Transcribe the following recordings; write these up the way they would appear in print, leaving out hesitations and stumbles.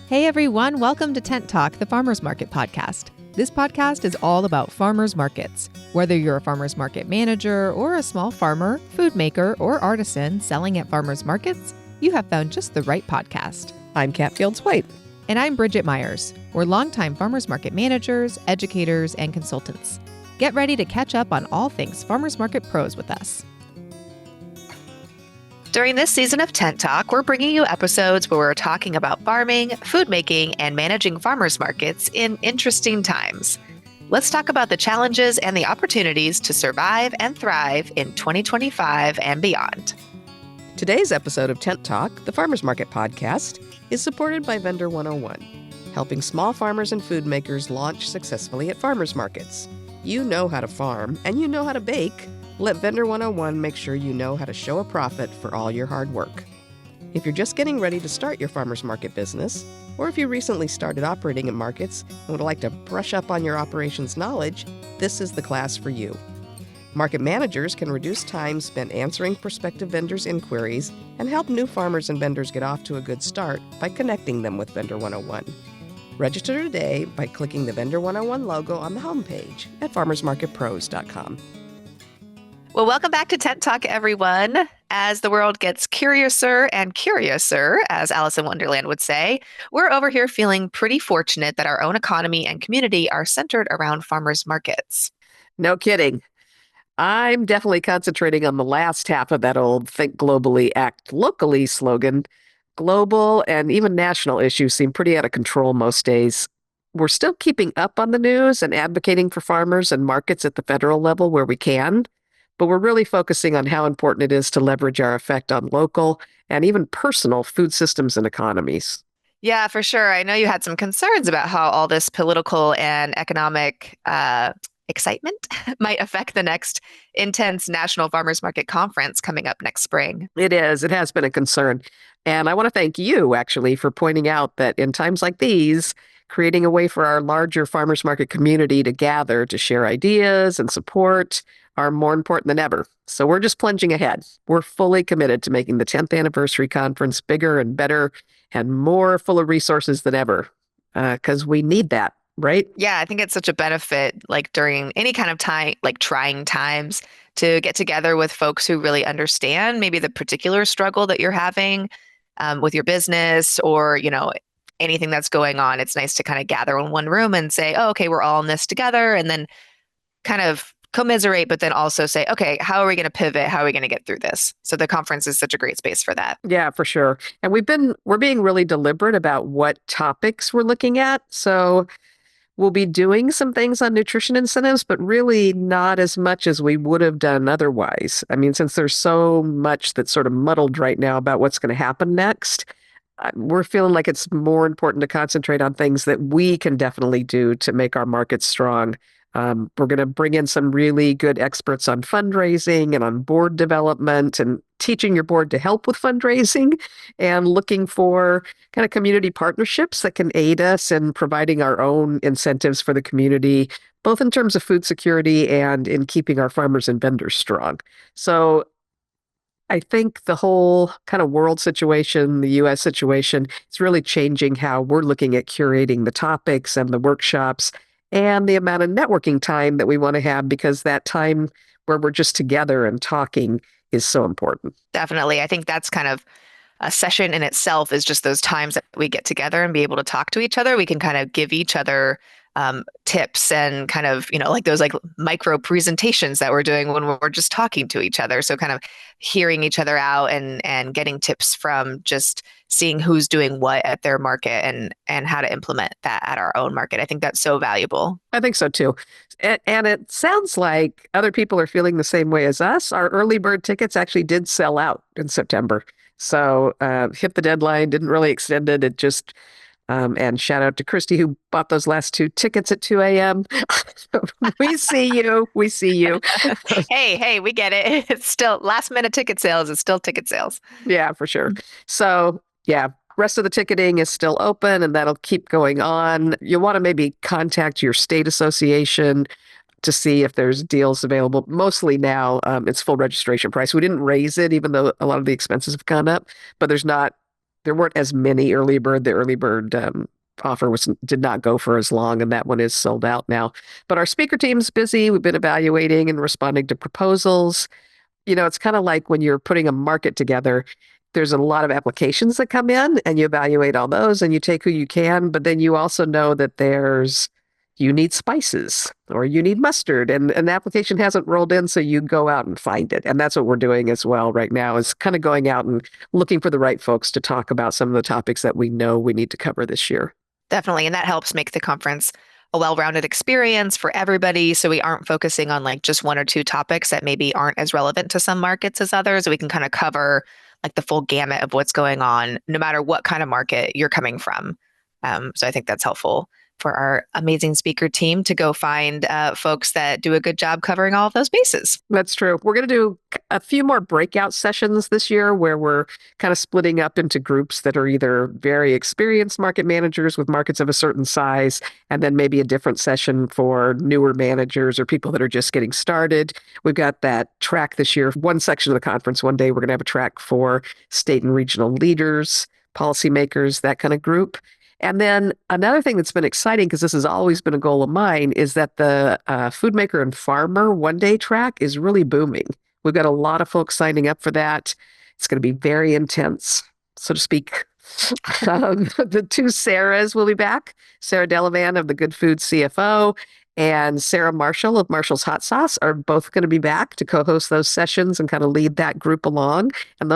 Hey everyone, welcome to Tent Talk, the Farmers Market podcast. This podcast is all about farmers markets. Whether you're a farmers market manager or a small farmer, food maker, or artisan selling at farmers markets, you have found just the right podcast. I'm Kat Fields-White. And I'm Bridget Myers. We're longtime farmers market managers, educators, and consultants. Get ready to catch up on all things farmers market pros with us. During this season of Tent Talk, we're bringing you episodes where we're talking about farming, food making, and managing farmers markets in interesting times. Let's talk about the challenges and the opportunities to survive and thrive in 2025 and beyond. Today's episode of Tent Talk, the Farmers Market podcast, is supported by Vendor 101, helping small farmers and food makers launch successfully at farmers markets. You know how to farm, and you know how to bake. Let Vendor 101 make sure you know how to show a profit for all your hard work. If you're just getting ready to start your farmers market business, or if you recently started operating in markets and would like to brush up on your operations knowledge, this is the class for you. Market managers can reduce time spent answering prospective vendors' inquiries and help new farmers and vendors get off to a good start by connecting them with Vendor 101. Register today by clicking the Vendor 101 logo on the homepage at farmersmarketpros.com. Well, welcome back to Tent Talk, everyone. As the world gets curiouser and curiouser, as Alice in Wonderland would say, we're over here feeling pretty fortunate that our own economy and community are centered around farmers markets. No kidding. I'm definitely concentrating on the last half of that old Think Globally, Act Locally slogan. Global and even national issues seem pretty out of control most days. We're still keeping up on the news and advocating for farmers and markets at the federal level where we can. But we're really focusing on how important it is to leverage our effect on local and even personal food systems and economies. Yeah, for sure. I know you had some concerns about how all this political and economic excitement might affect the next intense National Farmers Market Conference coming up next spring. It is. It has been a concern. And I want to thank you, actually, for pointing out that in times like these, creating a way for our larger farmers market community to gather, to share ideas and support are more important than ever. So we're just plunging ahead. We're fully committed to making the 10th anniversary conference bigger and better and more full of resources than ever, because we need that, right? Yeah, I think it's such a benefit, like during any kind of time, like trying times, to get together with folks who really understand maybe the particular struggle that you're having with your business or, anything that's going on. It's nice to kind of gather in one room and say, oh, okay, we're all in this together, and then kind of commiserate, but then also say, okay, how are we going to pivot? How are we going to get through this? So the conference is such a great space for that. Yeah, for sure. And we're being really deliberate about what topics we're looking at. So we'll be doing some things on nutrition incentives, but really not as much as we would have done otherwise. I mean, since there's so much that's sort of muddled right now about what's going to happen next, we're feeling like it's more important to concentrate on things that we can definitely do to make our markets strong. We're going to bring in some really good experts on fundraising and on board development and teaching your board to help with fundraising and looking for kind of community partnerships that can aid us in providing our own incentives for the community, both in terms of food security and in keeping our farmers and vendors strong. So I think the whole kind of world situation, the U.S. situation, is really changing how we're looking at curating the topics and the workshops and the amount of networking time that we want to have, because that time where we're just together and talking is so important. Definitely. I think that's kind of a session in itself, is just those times that we get together and be able to talk to each other. We can kind of give each other tips and kind of, like those like micro presentations that we're doing when we're just talking to each other. So kind of hearing each other out and getting tips from just seeing who's doing what at their market and how to implement that at our own market. I think that's so valuable. I think so too. And it sounds like other people are feeling the same way as us. Our early bird tickets actually did sell out in September. So hit the deadline, didn't really extend it. It just and shout out to Christy, who bought those last 2 tickets at 2 a.m. We see you. We see you. Hey, we get it. It's still last minute ticket sales. It's still ticket sales. Yeah, for sure. So yeah, rest of the ticketing is still open and that'll keep going on. You'll want to maybe contact your state association to see if there's deals available. Mostly now it's full registration price. We didn't raise it, even though a lot of the expenses have gone up, but there's not there weren't as many early bird. The early bird offer was did not go for as long, and that one is sold out now. But our speaker team's busy. We've been evaluating and responding to proposals. It's kind of like when you're putting a market together, there's a lot of applications that come in and you evaluate all those and you take who you can, but then you also know that you need spices or you need mustard and an application hasn't rolled in, so you go out and find it. And that's what we're doing as well right now is kind of going out and looking for the right folks to talk about some of the topics that we know we need to cover this year. Definitely. And that helps make the conference a well-rounded experience for everybody. So we aren't focusing on like just one or two topics that maybe aren't as relevant to some markets as others. We can kind of cover like the full gamut of what's going on, no matter what kind of market you're coming from. So I think that's helpful for our amazing speaker team to go find folks that do a good job covering all of those bases. That's true. We're going to do a few more breakout sessions this year where we're kind of splitting up into groups that are either very experienced market managers with markets of a certain size, and then maybe a different session for newer managers or people that are just getting started. We've got that track this year. One section of the conference, one day, we're going to have a track for state and regional leaders, policymakers, that kind of group. And then another thing that's been exciting, because this has always been a goal of mine, is that the food maker and farmer one-day track is really booming. We've got a lot of folks signing up for that. It's going to be very intense, so to speak. The two Sarahs will be back. Sarah Delavan of the Good Food CFO and Sarah Marshall of Marshall's Hot Sauce are both going to be back to co-host those sessions and kind of lead that group along. And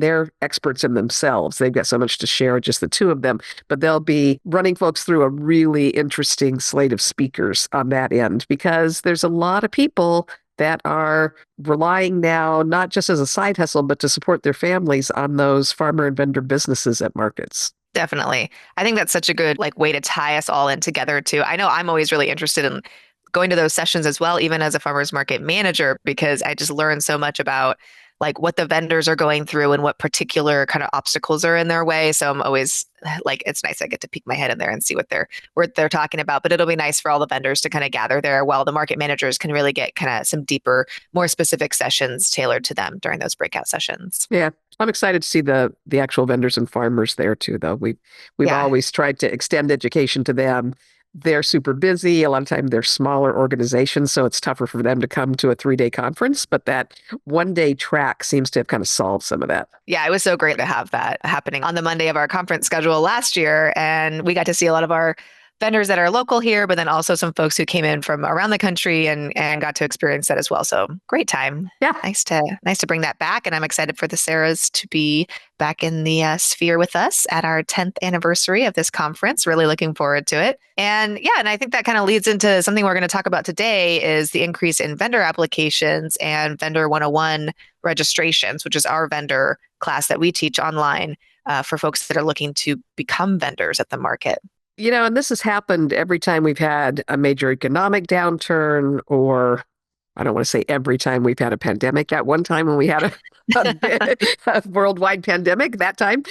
they're experts in themselves. They've got so much to share, just the two of them, but they'll be running folks through a really interesting slate of speakers on that end, because there's a lot of people that are relying now, not just as a side hustle, but to support their families on those farmer and vendor businesses at markets. Definitely. I think that's such a good like way to tie us all in together too. I know I'm always really interested in going to those sessions as well, even as a farmers market manager, because I just learn so much about like what the vendors are going through and what particular kind of obstacles are in their way. So I'm always like, it's nice I get to peek my head in there and see what they're talking about. But it'll be nice for all the vendors to kind of gather there while the market managers can really get kind of some deeper, more specific sessions tailored to them during those breakout sessions. Yeah, I'm excited to see the actual vendors and farmers there too, though. We've Yeah. always tried to extend education to them. They're super busy. A lot of time they're smaller organizations, so it's tougher for them to come to a 3-day conference. But that one-day track seems to have kind of solved some of that. Yeah, it was so great to have that happening on the Monday of our conference schedule last year. And we got to see a lot of our vendors that are local here, but then also some folks who came in from around the country and got to experience that as well. So great time. Yeah. Nice to bring that back. And I'm excited for the Sarahs to be back in the sphere with us at our 10th anniversary of this conference. Really looking forward to it. And yeah, and I think that kind of leads into something we're going to talk about today is the increase in vendor applications and Vendor 101 registrations, which is our vendor class that we teach online for folks that are looking to become vendors at the market. And this has happened every time we've had a major economic downturn, or I don't want to say every time we've had a pandemic. At one time when we had a worldwide pandemic, that time,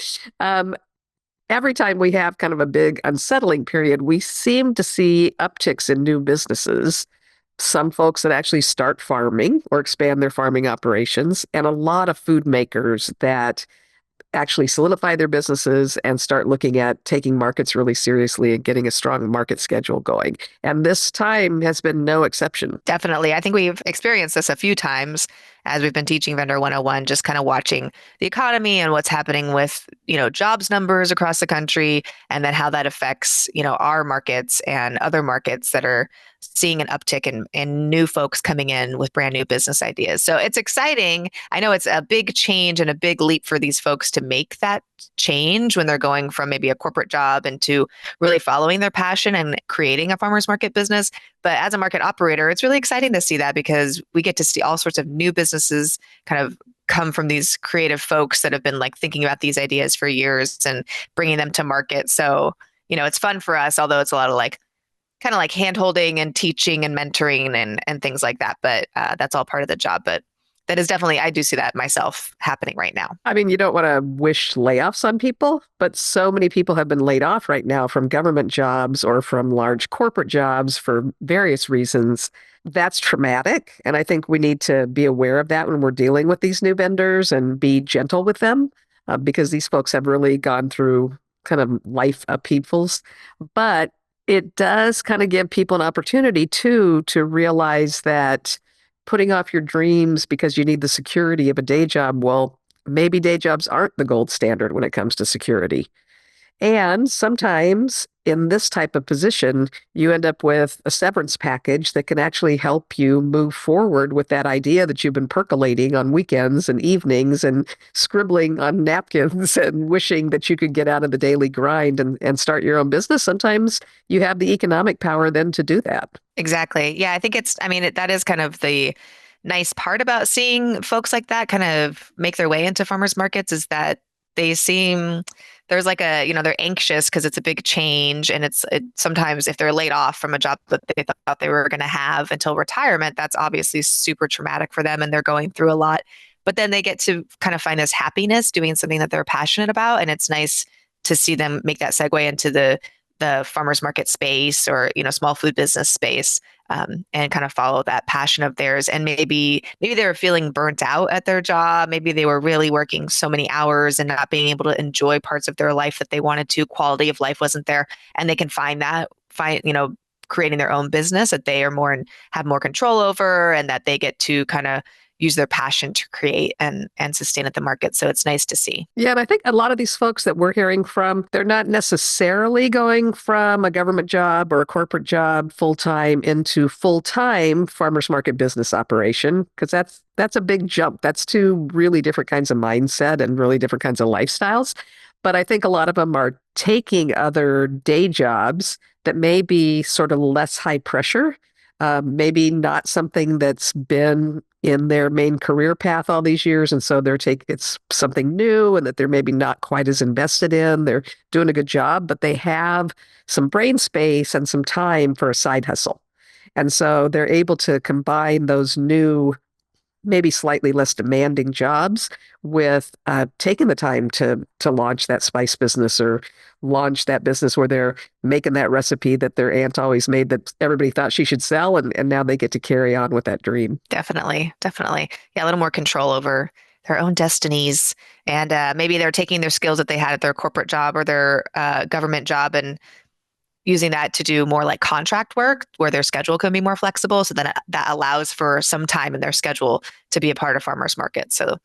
every time we have kind of a big unsettling period, we seem to see upticks in new businesses. Some folks that actually start farming or expand their farming operations, and a lot of food makers that actually solidify their businesses and start looking at taking markets really seriously and getting a strong market schedule going. And this time has been no exception. Definitely. I think we've experienced this a few times as we've been teaching Vendor 101, just kind of watching the economy and what's happening with, jobs numbers across the country, and then how that affects, our markets and other markets that are seeing an uptick in new folks coming in with brand new business ideas. So it's exciting. I know it's a big change and a big leap for these folks to make that change when they're going from maybe a corporate job into really following their passion and creating a farmers market business. But as a market operator, it's really exciting to see that because we get to see all sorts of new businesses kind of come from these creative folks that have been like thinking about these ideas for years and bringing them to market. So, it's fun for us, although it's a lot of like kind of like hand holding and teaching and mentoring and things like that. But that's all part of the job. But that is definitely, I do see that myself happening right now. I mean, you don't want to wish layoffs on people, but so many people have been laid off right now from government jobs or from large corporate jobs for various reasons. That's traumatic. And I think we need to be aware of that when we're dealing with these new vendors and be gentle with them. because these folks have really gone through kind of life upheavals. But it does kind of give people an opportunity too to realize that putting off your dreams because you need the security of a day job, well, maybe day jobs aren't the gold standard when it comes to security. And sometimes in this type of position, you end up with a severance package that can actually help you move forward with that idea that you've been percolating on weekends and evenings and scribbling on napkins and wishing that you could get out of the daily grind and start your own business. Sometimes you have the economic power then to do that. Exactly. Yeah, I think I mean, that is kind of the nice part about seeing folks like that kind of make their way into farmers markets is that they seem there's like they're anxious because it's a big change and sometimes if they're laid off from a job that they thought they were going to have until retirement, that's obviously super traumatic for them and they're going through a lot. But then they get to kind of find this happiness doing something that they're passionate about. And it's nice to see them make that segue into the farmers market space or small food business space, and kind of follow that passion of theirs. And maybe they were feeling burnt out at their job. Maybe they were really working so many hours and not being able to enjoy parts of their life that they wanted to. Quality of life wasn't there, and they can find creating their own business that they are have more control over, and that they get to kind of use their passion to create and sustain at the market. So it's nice to see. Yeah, and I think a lot of these folks that we're hearing from, they're not necessarily going from a government job or a corporate job full time into full time farmers market business operation, because that's a big jump. That's two really different kinds of mindset and really different kinds of lifestyles. But I think a lot of them are taking other day jobs that may be sort of less high pressure, maybe not something that's been in their main career path all these years. And so it's something new and that they're maybe not quite as invested in. They're doing a good job, but they have some brain space and some time for a side hustle. And so they're able to combine those new, maybe slightly less demanding jobs with taking the time to launch that spice business or launch that business where they're making that recipe that their aunt always made that everybody thought she should sell, and now they get to carry on with that dream. Definitely, definitely. Yeah, a little more control over their own destinies. And maybe they're taking their skills that they had at their corporate job or their government job and using that to do more like contract work where their schedule can be more flexible. So then that allows for some time in their schedule to be a part of farmers market. So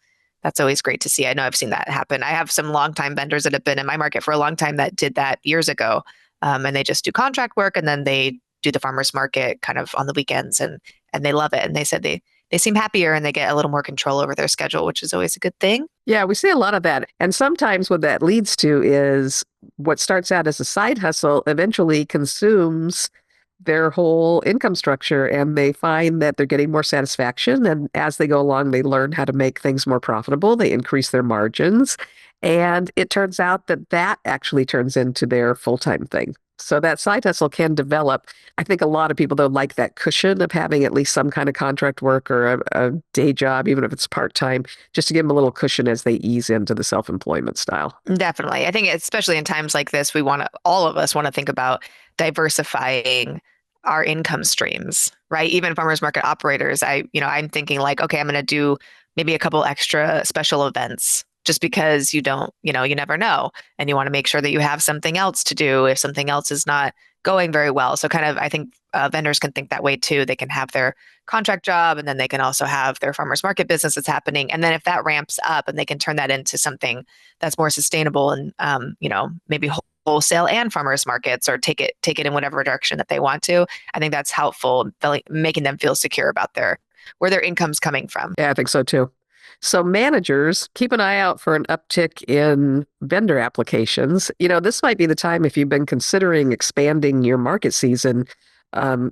that's always great to see. I know I've seen that happen. I have some longtime vendors that have been in my market for a long time that did that years ago. And they just do contract work and then they do the farmers market kind of on the weekends and they love it. And they said they seem happier and they get a little more control over their schedule, which is always a good thing. Yeah, we see a lot of that. And sometimes what that leads to is what starts out as a side hustle eventually consumes their whole income structure and they find that they're getting more satisfaction. And as they go along, they learn how to make things more profitable. They increase their margins. And it turns out that that actually turns into their full-time thing. So that side hustle can develop. I think a lot of people, though, like that cushion of having at least some kind of contract work or a day job, even if it's part-time, just to give them a little cushion as they ease into the self-employment style. Definitely. I think especially in times like this, all of us want to think about diversifying our income streams, right? Even farmers market operators, I'm thinking like, okay, I'm going to do maybe a couple extra special events just because you never know. And you want to make sure that you have something else to do if something else is not going very well. So kind of, I think vendors can think that way too. They can have their contract job and then they can also have their farmers market business that's happening. And then if that ramps up and they can turn that into something that's more sustainable and, maybe wholesale and farmers markets or take it in whatever direction that they want to. I think that's helpful, making them feel secure about where their income's coming from. Yeah, I think so too. So managers, keep an eye out for an uptick in vendor applications. This might be the time if you've been considering expanding your market season.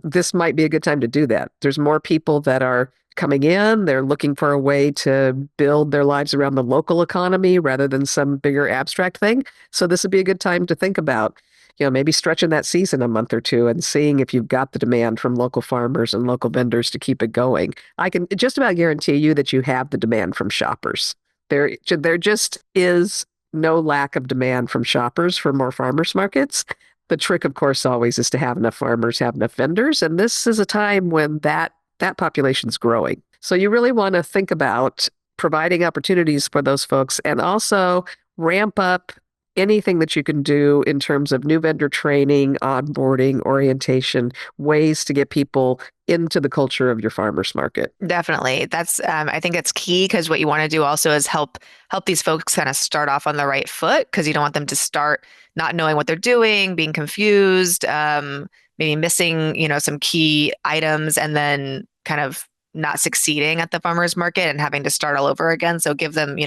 This might be a good time to do that. There's more people that are coming in. They're looking for a way to build their lives around the local economy rather than some bigger abstract thing. So this would be a good time to think about, maybe stretching that season a month or two and seeing if you've got the demand from local farmers and local vendors to keep it going. I can just about guarantee you that you have the demand from shoppers. There just is no lack of demand from shoppers for more farmers markets. The trick, of course, always is to have enough farmers, have enough vendors. And this is a time when that population's growing. So you really want to think about providing opportunities for those folks and also ramp up anything that you can do in terms of new vendor training, onboarding, orientation, ways to get people into the culture of your farmers market. Definitely. That's I think it's key because what you want to do also is help these folks kind of start off on the right foot because you don't want them to start not knowing what they're doing, being confused, maybe missing, some key items and then kind of not succeeding at the farmers market and having to start all over again. So give them,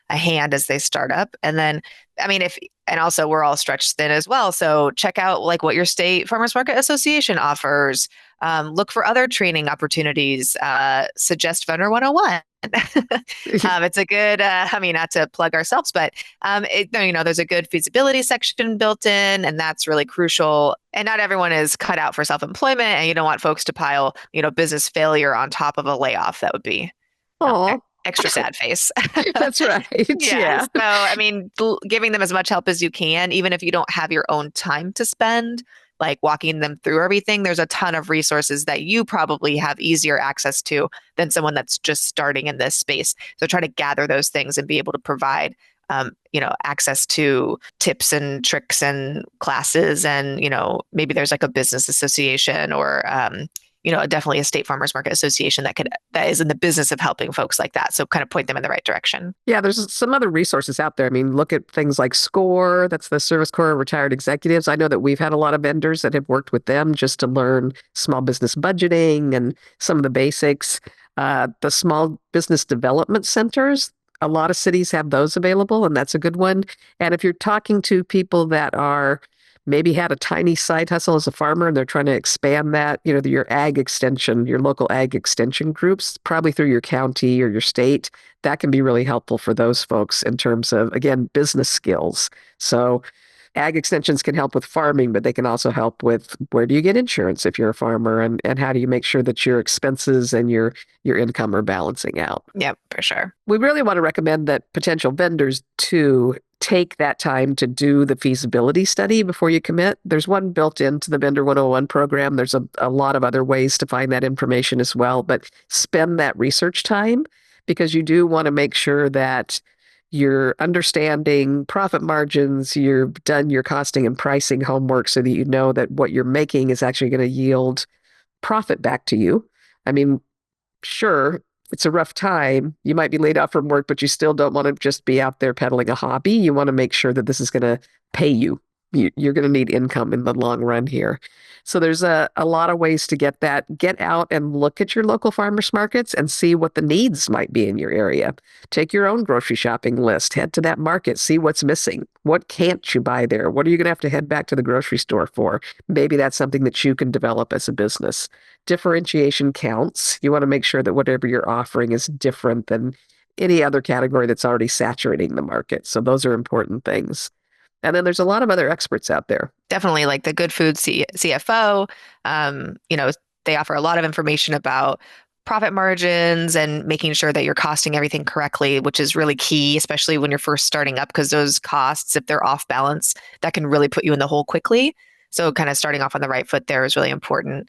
a hand as they start up. And then, I mean, if and also we're all stretched thin as well. So check out like what your state farmers market association offers. Look for other training opportunities. Suggest Vendor 101. It's a good, I mean, not to plug ourselves, but there's a good feasibility section built in, and that's really crucial. And not everyone is cut out for self-employment, and you don't want folks to pile, business failure on top of a layoff. That would be Oh, extra sad face. that's right. Yeah. Yeah. So, I mean, giving them as much help as you can, even if you don't have your own time to spend, like walking them through everything, there's a ton of resources that you probably have easier access to than someone that's just starting in this space. So try to gather those things and be able to provide, access to tips and tricks and classes. And, maybe there's like a business association or, definitely a state farmers market association that is in the business of helping folks like that. So kind of point them in the right direction. Yeah, there's some other resources out there. I mean, look at things like SCORE, that's the Service Corps of Retired Executives. I know that we've had a lot of vendors that have worked with them just to learn small business budgeting and some of the basics. The small business development centers, a lot of cities have those available, and that's a good one. And if you're talking to people that are maybe had a tiny side hustle as a farmer and they're trying to expand that, your ag extension, your local ag extension groups, probably through your county or your state, that can be really helpful for those folks in terms of, again, business skills. So ag extensions can help with farming, but they can also help with where do you get insurance if you're a farmer and how do you make sure that your expenses and your income are balancing out. Yep, for sure. We really want to recommend that potential vendors too take that time to do the feasibility study before you commit. There's one built into the Vendor 101 program. There's a lot of other ways to find that information as well, but spend that research time because you do want to make sure that you're understanding profit margins, you've done your costing and pricing homework so that you know that what you're making is actually going to yield profit back to you. I mean, sure, it's a rough time. You might be laid off from work, but you still don't want to just be out there peddling a hobby. You want to make sure that this is going to pay you. You're going to need income in the long run here. So there's a lot of ways to get that. Get out and look at your local farmers markets and see what the needs might be in your area. Take your own grocery shopping list. Head to that market. See what's missing. What can't you buy there? What are you going to have to head back to the grocery store for? Maybe that's something that you can develop as a business. Differentiation counts. You want to make sure that whatever you're offering is different than any other category that's already saturating the market. So those are important things. And then there's a lot of other experts out there. Definitely like the Good Food CFO. They offer a lot of information about profit margins and making sure that you're costing everything correctly, which is really key, especially when you're first starting up, because those costs, if they're off balance, that can really put you in the hole quickly. So kind of starting off on the right foot there is really important.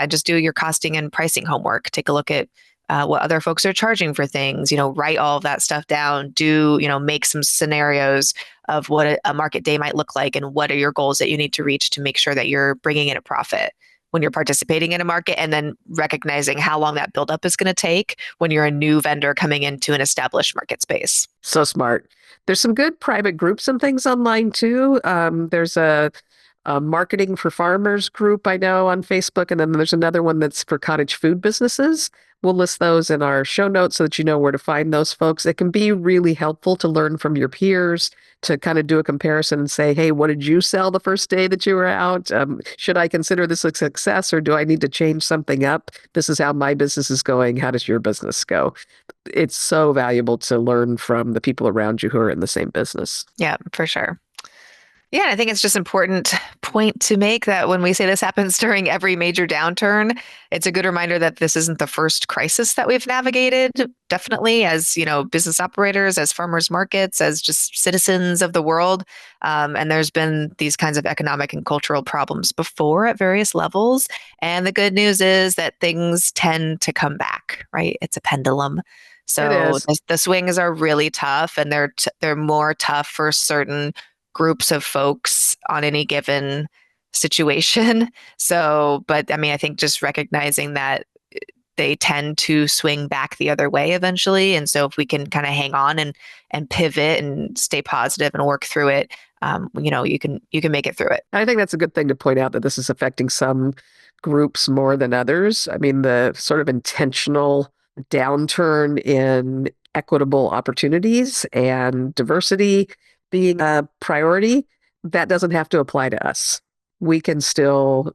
Just do your costing and pricing homework. Take a look at what other folks are charging for things, write all of that stuff down, make some scenarios of what a market day might look like and what are your goals that you need to reach to make sure that you're bringing in a profit when you're participating in a market, and then recognizing how long that buildup is going to take when you're a new vendor coming into an established market space. So smart. There's some good private groups and things online too. There's a marketing for farmers group I know on Facebook, and then there's another one that's for cottage food businesses. We'll list those in our show notes so that you know where to find those folks. It can be really helpful to learn from your peers, to kind of do a comparison and say, hey, what did you sell the first day that you were out? Should I consider this a success or do I need to change something up? This is how my business is going. How does your business go? It's so valuable to learn from the people around you who are in the same business. Yeah, for sure. Yeah, I think it's just important point to make that when we say this happens during every major downturn, it's a good reminder that this isn't the first crisis that we've navigated. Definitely, as business operators, as farmers markets, as just citizens of the world, and there's been these kinds of economic and cultural problems before at various levels. And the good news is that things tend to come back. Right? It's a pendulum. It So is. the swings are really tough, and they're more tough for certain groups of folks on any given situation. So, but I mean, I think just recognizing that they tend to swing back the other way eventually. And so if we can kind of hang on and pivot and stay positive and work through it, you can make it through it. I think that's a good thing to point out that this is affecting some groups more than others. I mean, the sort of intentional downturn in equitable opportunities and diversity being a priority, that doesn't have to apply to us. We can still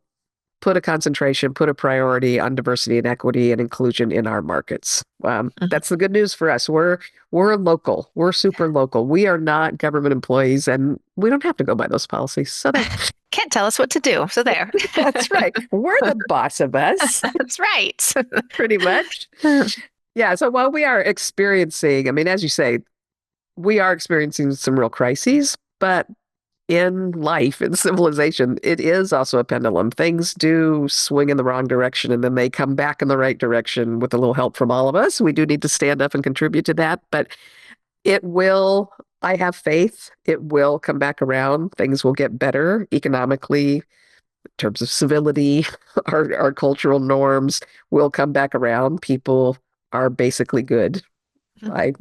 put a concentration, put a priority on diversity and equity and inclusion in our markets. Mhm. That's the good news for us. We're local. We're super local. We are not government employees, and we don't have to go by those policies. So there. Can't tell us what to do. So there. That's right. We're the boss of us, That's right. pretty much. Yeah. So while we are experiencing, I mean, as you say, we are experiencing some real crises, but in life, in civilization, it is also a pendulum. Things do swing in the wrong direction and then they come back in the right direction with a little help from all of us. We do need to stand up and contribute to that, but it will, I have faith, it will come back around. Things will get better economically, in terms of civility, our cultural norms will come back around. People are basically good. I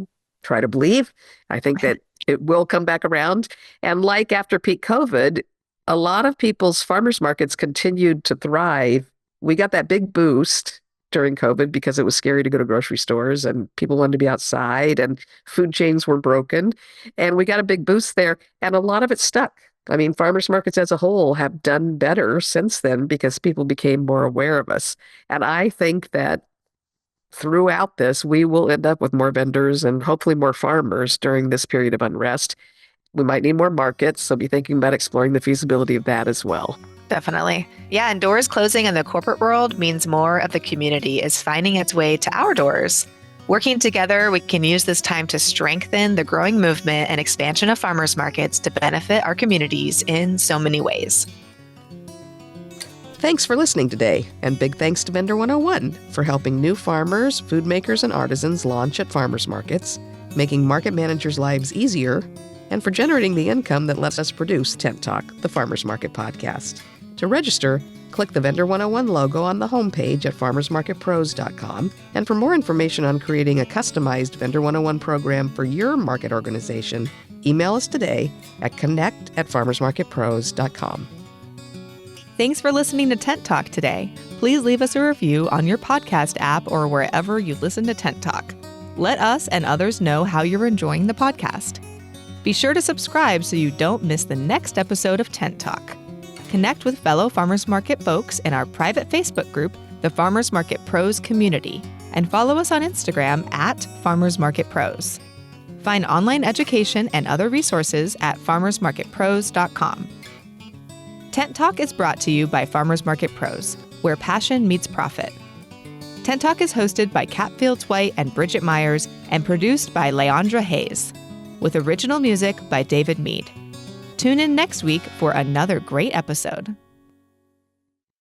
try to believe. I think that it will come back around. And like after peak COVID, a lot of people's farmers markets continued to thrive. We got that big boost during COVID because it was scary to go to grocery stores and people wanted to be outside and food chains were broken. And we got a big boost there, and a lot of it stuck. I mean, farmers markets as a whole have done better since then because people became more aware of us. And I think that throughout this, we will end up with more vendors and hopefully more farmers during this period of unrest. We might need more markets, so be thinking about exploring the feasibility of that as well. Definitely. Yeah, and doors closing in the corporate world means more of the community is finding its way to our doors. Working together, we can use this time to strengthen the growing movement and expansion of farmers markets to benefit our communities in so many ways. Thanks for listening today, and big thanks to Vendor 101 for helping new farmers, food makers, and artisans launch at farmers markets, making market managers' lives easier, and for generating the income that lets us produce Tent Talk, the Farmers Market podcast. To register, click the Vendor 101 logo on the homepage at farmersmarketpros.com. And for more information on creating a customized Vendor 101 program for your market organization, email us today at connect@farmersmarketpros.com. Thanks for listening to Tent Talk today. Please leave us a review on your podcast app or wherever you listen to Tent Talk. Let us and others know how you're enjoying the podcast. Be sure to subscribe so you don't miss the next episode of Tent Talk. Connect with fellow farmers market folks in our private Facebook group, the Farmers Market Pros Community, and follow us on Instagram at Farmers Market Pros. Find online education and other resources at farmersmarketpros.com. Tent Talk is brought to you by Farmers Market Pros, where passion meets profit. Tent Talk is hosted by Kat Fields White and Bridget Myers and produced by Leandra Hayes, with original music by David Mead. Tune in next week for another great episode.